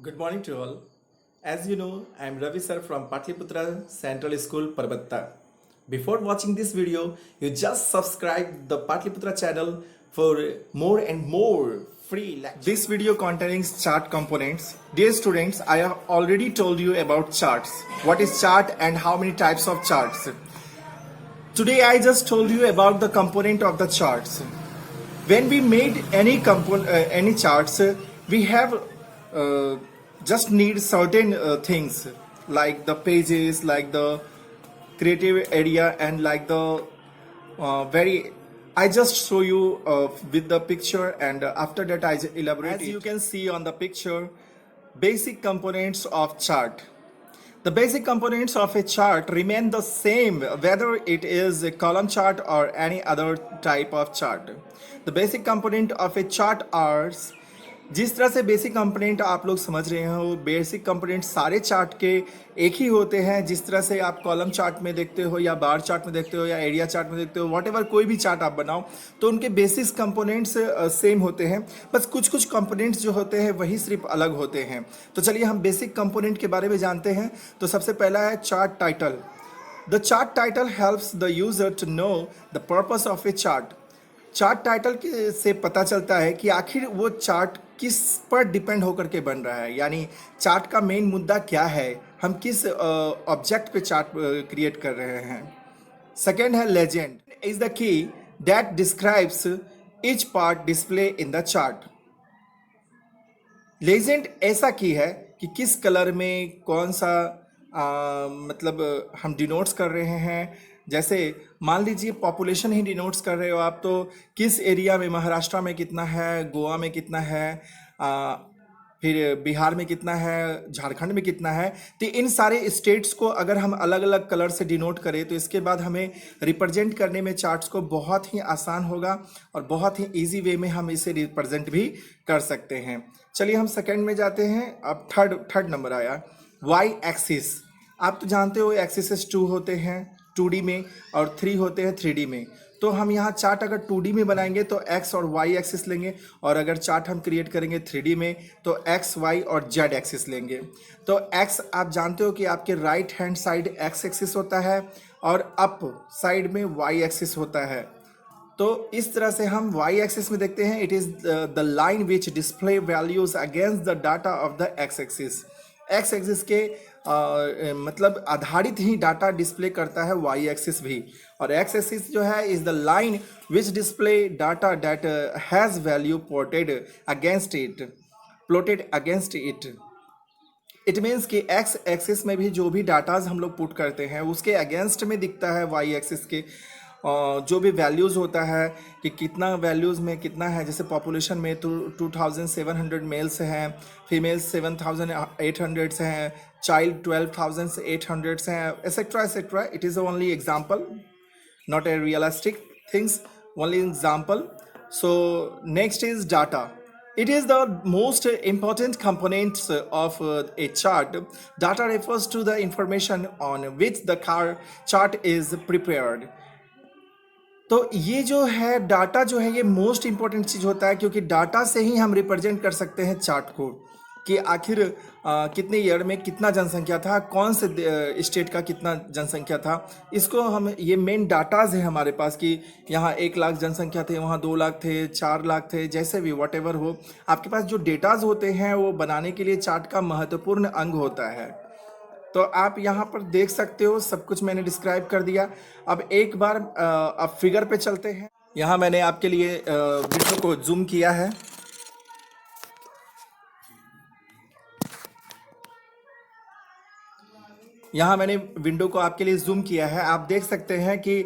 Good morning to all. As you know, I am Ravi sir from Patliputra Central School, Parbatta. Before watching this video, you just subscribe the Patliputra channel for more and more free lectures. This video containing chart components. Dear students, I have already told you about charts. What is chart and how many types of charts. Today I just told you about the component of the charts. When we made any charts, we have just need certain things like the pages, like the creative area, and like the very. I just show you with the picture, and after that I elaborate. As you can see on the picture, basic components of chart. The basic components of a chart remain the same whether it is a column chart or any other type of chart. The basic component of a chart are, जिस तरह से basic component आप लोग समझ रहे हो, basic component सारे chart के एक ही होते हैं. जिस तरह से आप कॉलम चार्ट में देखते हो या बार चार्ट में देखते हो या एरिया चार्ट में देखते हो, व्हाटएवर कोई भी चार्ट आप बनाओ तो उनके बेसिस कंपोनेंट्स सेम होते हैं. बस कुछ कुछ कंपोनेंट्स जो होते हैं वही सिर्फ अलग होते हैं. तो चलिए हम बेसिक कंपोनेंट के बारे में जानते हैं. तो सबसे पहला है chart title. The chart title helps the user to know the purpose of a chart. Chart title से पता चलता है कि आखिर वो चार्ट किस पर डिपेंड होकर के बन रहा है, यानी चार्ट का मेन मुद्दा क्या है, हम किस ऑब्जेक्ट पे चार्ट क्रिएट कर रहे हैं. सेकेंड है legend. Is the key that describes each part display in the chart. Legend ऐसा की है कि किस कलर में कौन सा मतलब हम डिनोट्स कर रहे हैं. जैसे मान लीजिए पॉपुलेशन ही डिनोट्स कर रहे हो आप, तो किस एरिया में, महाराष्ट्र में कितना है, गोवा में कितना है, फिर बिहार में कितना है, झारखंड में कितना है. तो इन सारे स्टेट्स को अगर हम अलग अलग कलर से डिनोट करें तो इसके बाद हमें रिप्रेजेंट करने में चार्ट्स को बहुत ही आसान होगा और बहुत ही इजी वे में हम इसे रिप्रेजेंट भी कर सकते हैं. चलिए हम सेकेंड में जाते हैं. अब थर्ड नंबर आया वाई एक्सिस. आप तो जानते हो एक्सिस 2 होते हैं 2D में और 3 होते हैं 3D में. तो हम यहाँ चार्ट अगर 2D में बनाएंगे तो x और y एक्सिस लेंगे, और अगर चार्ट हम क्रिएट करेंगे 3D में तो x, y और z एक्सिस लेंगे. तो x आप जानते हो कि आपके right hand side x axis होता है और अप साइड में y एक्सिस होता है. तो इस तरह से हम y एक्सिस में देखते हैं. It is the line which display values against the data of the x axis. x axis के मतलब आधारित ही डाटा डिस्प्ले करता है y एक्सिस भी. और x एक्सिस जो है is the line which display data that has value plotted against it. It means कि x एक्सिस में भी जो भी डाटाज हम लोग पुट करते हैं उसके अगेंस्ट में दिखता है y एक्सिस के जो भी वैल्यूज़ होता है कि कितना वैल्यूज़ में कितना है. जैसे पॉपुलेशन में तो 2700 मेल्स हैं, फीमेल्स 7800 हैं, चाइल्ड 12800 हैं, etcetera etcetera. It is only example, not a realistic things, only example. So next is data. It is the most important component of a chart. Data refers to the information on which the chart is prepared. तो ये जो है data जो है ये most important चीज़ होता है, क्योंकि डाटा से ही हम रिप्रेजेंट कर सकते हैं चार्ट को कि आखिर कितने ईयर में कितना जनसंख्या था, कौन से स्टेट का कितना जनसंख्या था. इसको हम, ये मेन डाटाज है हमारे पास कि यहाँ 1 लाख जनसंख्या थे, वहाँ 2 लाख थे, 4 लाख थे, जैसे भी व्हाटएवर हो. आपके पास जो डेटाज होते हैं वो बनाने के लिए चार्ट का महत्वपूर्ण अंग होता है. तो आप यहाँ पर देख सकते हो सब कुछ मैंने डिस्क्राइब कर दिया. अब एक बार अब फिगर पे चलते हैं. यहाँ मैंने आपके लिए विंडो को जूम किया है. यहाँ मैंने विंडो को आपके लिए जूम किया है. आप देख सकते हैं कि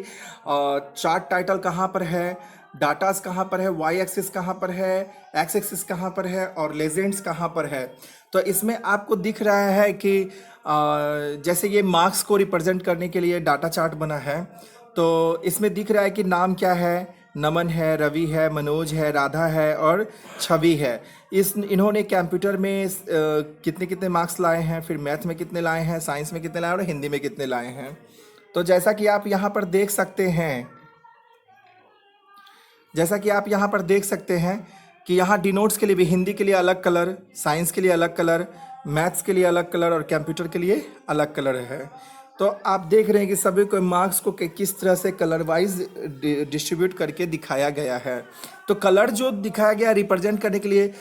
चार्ट टाइटल कहाँ पर है, डाटास कहाँ पर है, वाई एक्सिस कहाँ पर है, एक्स एक्सिस कहाँ पर है और लेजेंड्स कहाँ पर है. तो इसमें आपको दिख रहा है कि जैसे ये मार्क्स को रिप्रेजेंट करने के लिए डाटा चार्ट बना है. तो इसमें दिख रहा है कि नाम क्या है, नमन है, रवि है, मनोज है, राधा है और छवि है. इन्होंने कंप्यूटर में कितने कितने मार्क्स लाए हैं, फिर मैथ में कितने लाए हैं, साइंस में कितने लाए हैं और हिंदी में कितने लाए हैं. तो जैसा कि आप यहाँ पर देख सकते हैं कि यहाँ डिनोट्स के लिए भी हिंदी के लिए अलग कलर, साइंस के लिए अलग कलर, मैथ्स के लिए अलग कलर और कंप्यूटर के लिए अलग कलर है। तो आप देख रहे हैं कि सभी को मार्क्स को किस तरह से कलर वाइज डिस्ट्रीब्यूट करके दिखाया गया है। तो कलर जो दिखाया गया रिप्रेजेंट करने के लिए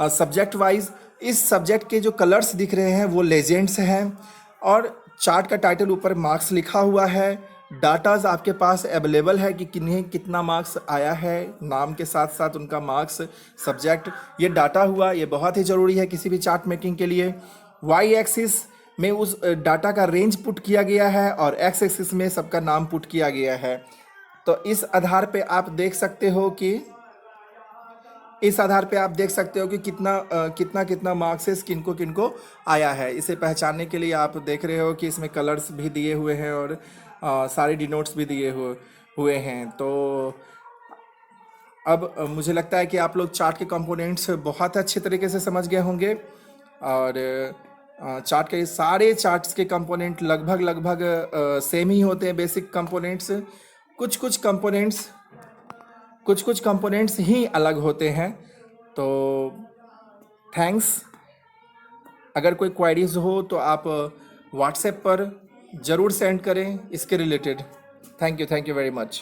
सब्जेक्ट वाइज, इस सब्जेक्ट के जो कलर्स दिख रहे हैं वो लेजेंड्स हैं और चार्ट का टाइटल ऊपर मार्क्स लिखा हुआ है। डाटाज आपके पास अवेलेबल है कि किन्हें कितना मार्क्स आया है, नाम के साथ साथ उनका मार्क्स, सब्जेक्ट, ये डाटा हुआ, ये बहुत ही ज़रूरी है किसी भी चार्ट मेकिंग के लिए। वाई एक्सिस में उस डाटा का रेंज पुट किया गया है और एक्स एक्सिस में सबका नाम पुट किया गया है। तो इस आधार पे आप देख सकते हो कि कितना मार्क्सेस किनको किनको आया है। इसे पहचानने के लिए आप देख रहे हो कि इसमें कलर्स भी दिए हुए हैं और सारे डिनोट्स भी दिए हुए हैं। तो अब मुझे लगता है कि आप लोग चार्ट के कंपोनेंट्स बहुत अच्छे तरीके से समझ गए होंगे और चार्ट के सारे चार्ट्स के कंपोनेंट लगभग सेम ही होते हैं, बेसिक कंपोनेंट्स। कुछ कंपोनेंट्स ही अलग होते हैं। तो थैंक्स। अगर कोई क्वेरीज हो तो आप व्हाट्सएप पर ज़रूर सेंड करें इसके related. Thank you very much.